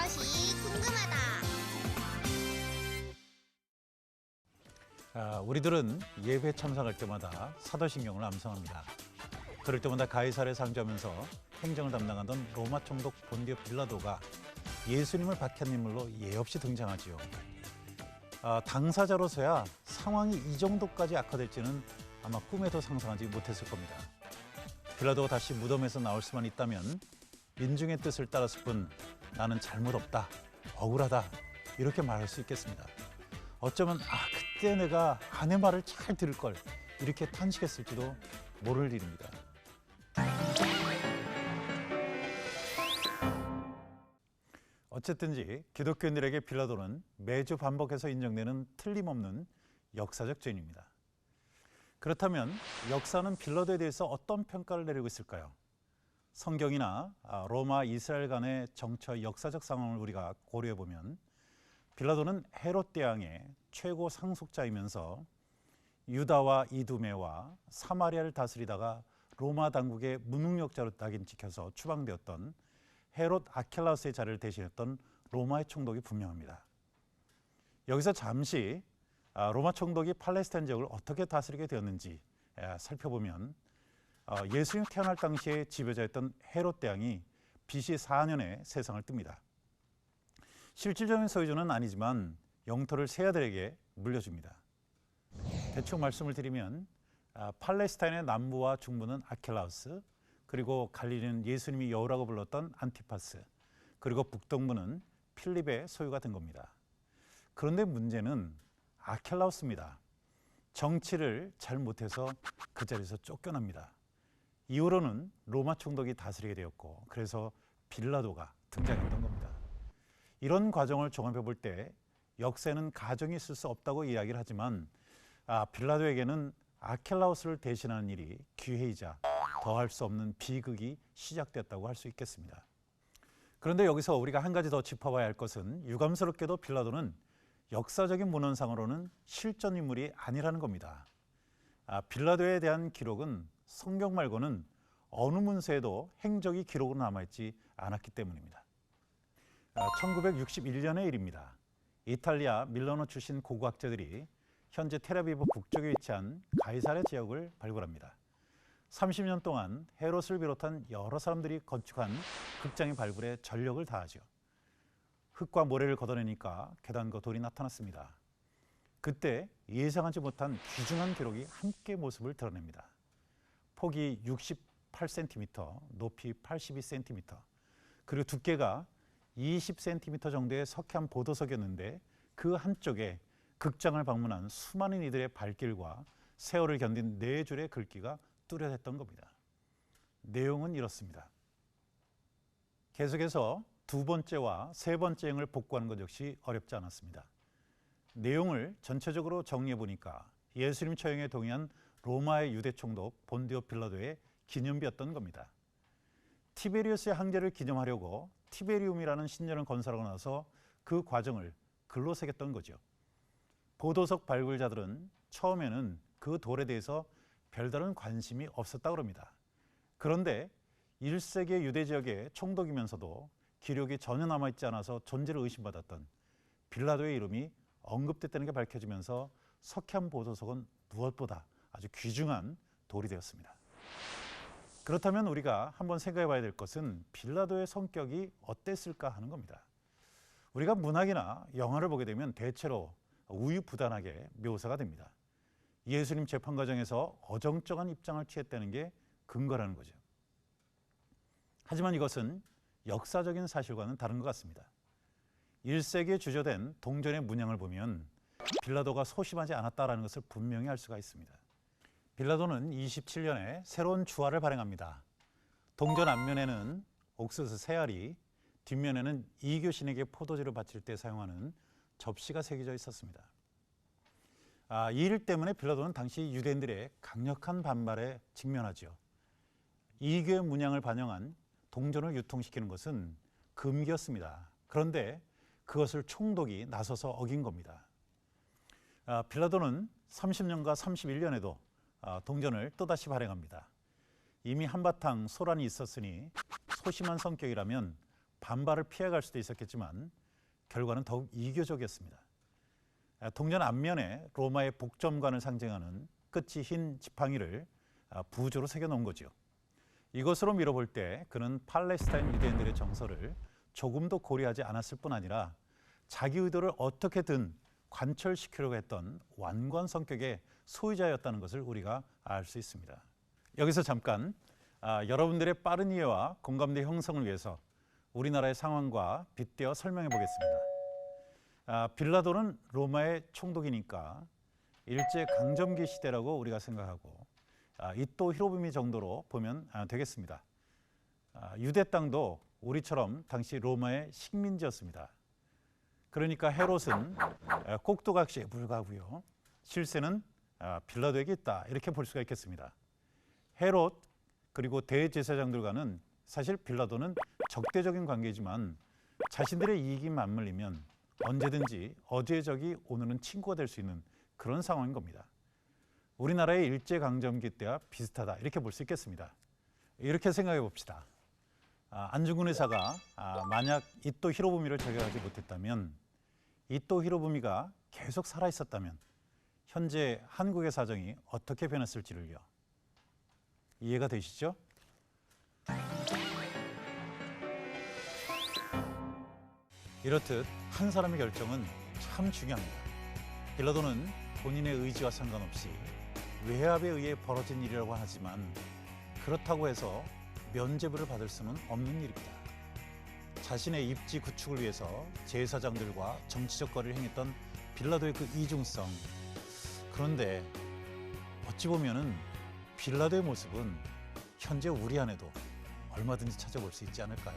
그것이 궁금하다. 우리들은 예배 참석할 때마다 사도신경을 암송합니다. 그럴 때마다 가이사랴에 상주하면서 행정을 담당하던 로마 총독 본디오 빌라도가 예수님을 박해한 인물로 예 없이 등장하지요. 당사자로서야 상황이 이 정도까지 악화될지는 아마 꿈에도 상상하지 못했을 겁니다. 빌라도가 다시 무덤에서 나올 수만 있다면 민중의 뜻을 따랐을 뿐 나는 잘못 없다, 억울하다 이렇게 말할 수 있겠습니다. 어쩌면 그때 내가 아내 말을 잘 들을 걸 이렇게 탄식했을지도 모를 일입니다. 어쨌든지 기독교인들에게 빌라도는 매주 반복해서 인정되는 틀림없는 역사적 죄인입니다. 그렇다면 역사는 빌라도에 대해서 어떤 평가를 내리고 있을까요? 성경이나 로마 이스라엘 간의 정처 역사적 상황을 우리가 고려해 보면 빌라도는 헤롯 대왕의 최고 상속자이면서 유다와 이두메와 사마리아를 다스리다가 로마 당국의 무능력자로 낙인 찍혀서 추방되었던 헤롯 아켈라우스의 자리를 대신했던 로마의 총독이 분명합니다. 여기서 잠시 로마 총독이 팔레스타인 지역을 어떻게 다스리게 되었는지 살펴보면 예수님 태어날 당시에 지배자였던 헤롯 대왕이 BC 4년에 세상을 뜹니다. 실질적인 소유주는 아니지만 영토를 세 아들에게 물려줍니다. 대충 말씀을 드리면 팔레스타인의 남부와 중부는 아켈라우스, 그리고 갈릴리는 예수님이 여우라고 불렀던 안티파스, 그리고 북동부는 필립의 소유가 된 겁니다. 그런데 문제는 아켈라우스입니다. 정치를 잘 못해서 그 자리에서 쫓겨납니다. 이후로는 로마 총독이 다스리게 되었고 그래서 빌라도가 등장했던 겁니다. 이런 과정을 종합해 볼 때 역사에는 가정이 있을 수 없다고 이야기를 하지만 빌라도에게는 아켈라우스를 대신하는 일이 기회이자 더할 수 없는 비극이 시작됐다고 할 수 있겠습니다. 그런데 여기서 우리가 한 가지 더 짚어봐야 할 것은 유감스럽게도 빌라도는 역사적인 문헌상으로는 실존 인물이 아니라는 겁니다. 빌라도에 대한 기록은 성경 말고는 어느 문서에도 행적이 기록으로 남아있지 않았기 때문입니다. 1961년의 일입니다. 이탈리아 밀라노 출신 고고학자들이 현재 텔아비브 북쪽에 위치한 가이사랴 지역을 발굴합니다. 30년 동안 헤롯을 비롯한 여러 사람들이 건축한 극장의 발굴에 전력을 다하죠. 흙과 모래를 걷어내니까 계단과 돌이 나타났습니다. 그때 예상하지 못한 귀중한 기록이 함께 모습을 드러냅니다. 폭이 68cm, 높이 82cm, 그리고 두께가 20cm 정도의 석회암 보도석이었는데 그 한쪽에 극장을 방문한 수많은 이들의 발길과 세월을 견딘 네 줄의 글귀가 뚜렷했던 겁니다. 내용은 이렇습니다. 계속해서 두 번째와 세 번째 행을 복구하는 것 역시 어렵지 않았습니다. 내용을 전체적으로 정리해 보니까 예수님 처형에 동의한 로마의 유대 총독 본디오 빌라도의 기념비였던 겁니다. 티베리우스의 항제를 기념하려고 티베리움이라는 신전을 건설하고 나서 그 과정을 글로 새겼던 거죠. 보도석 발굴자들은 처음에는 그 돌에 대해서 별다른 관심이 없었다고 합니다. 그런데 1세기의 유대 지역의 총독이면서도 기록이 전혀 남아있지 않아서 존재를 의심받았던 빌라도의 이름이 언급됐다는 게 밝혀지면서 석회암 보도석은 무엇보다 아주 귀중한 돌이 되었습니다. 그렇다면 우리가 한번 생각해 봐야 될 것은 빌라도의 성격이 어땠을까 하는 겁니다. 우리가 문학이나 영화를 보게 되면 대체로 우유부단하게 묘사가 됩니다. 예수님 재판 과정에서 어정쩡한 입장을 취했다는 게 근거라는 거죠. 하지만 이것은 역사적인 사실과는 다른 것 같습니다. 1세기에 주저된 동전의 문양을 보면 빌라도가 소심하지 않았다는 것을 분명히 알 수가 있습니다. 빌라도는 27년에 새로운 주화를 발행합니다. 동전 앞면에는 옥수수 세 알이, 뒷면에는 이교신에게 포도주를 바칠 때 사용하는 접시가 새겨져 있었습니다. 이 일 때문에 빌라도는 당시 유대인들의 강력한 반발에 직면하죠. 이교의 문양을 반영한 동전을 유통시키는 것은 금기였습니다. 그런데 그것을 총독이 나서서 어긴 겁니다. 빌라도는 30년과 31년에도 동전을 또다시 발행합니다. 이미 한바탕 소란이 있었으니 소심한 성격이라면 반발을 피해갈 수도 있었겠지만 결과는 더욱 이교적이었습니다. 동전 앞면에 로마의 복점관을 상징하는 끝이 흰 지팡이를 부조로 새겨놓은 거죠. 이것으로 미뤄볼 때 그는 팔레스타인 유대인들의 정서를 조금도 고려하지 않았을 뿐 아니라 자기 의도를 어떻게든 관철시키려고 했던 완고한 성격의 소유자였다는 것을 우리가 알 수 있습니다. 여기서 잠깐 여러분들의 빠른 이해와 공감대 형성을 위해서 우리나라의 상황과 빗대어 설명해 보겠습니다. 빌라도는 로마의 총독이니까 일제강점기 시대라고 우리가 생각하고 이토 히로부미 정도로 보면 되겠습니다. 유대 땅도 우리처럼 당시 로마의 식민지였습니다. 그러니까 헤롯은 꼭두각시에 불과하고요. 실세는 빌라도에게 있다 이렇게 볼 수가 있겠습니다. 헤롯 그리고 대제사장들과는 사실 빌라도는 적대적인 관계지만 자신들의 이익이 맞물리면 언제든지 어제의 적이 오늘은 친구가 될 수 있는 그런 상황인 겁니다. 우리나라의 일제강점기 때와 비슷하다 이렇게 볼 수 있겠습니다. 이렇게 생각해 봅시다. 안중근 의사가 만약 이토 히로부미를 저격하지 못했다면, 이토 히로부미가 계속 살아 있었다면 현재 한국의 사정이 어떻게 변했을지를요. 이해가 되시죠? 이렇듯 한 사람의 결정은 참 중요합니다. 빌라도는 본인의 의지와 상관없이 외압에 의해 벌어진 일이라고 하지만 그렇다고 해서 면죄부를 받을 수는 없는 일입니다. 자신의 입지 구축을 위해서 제사장들과 정치적 거리를 행했던 빌라도의 그 이중성. 그런데 어찌 보면은 빌라도의 모습은 현재 우리 안에도 얼마든지 찾아볼 수 있지 않을까요?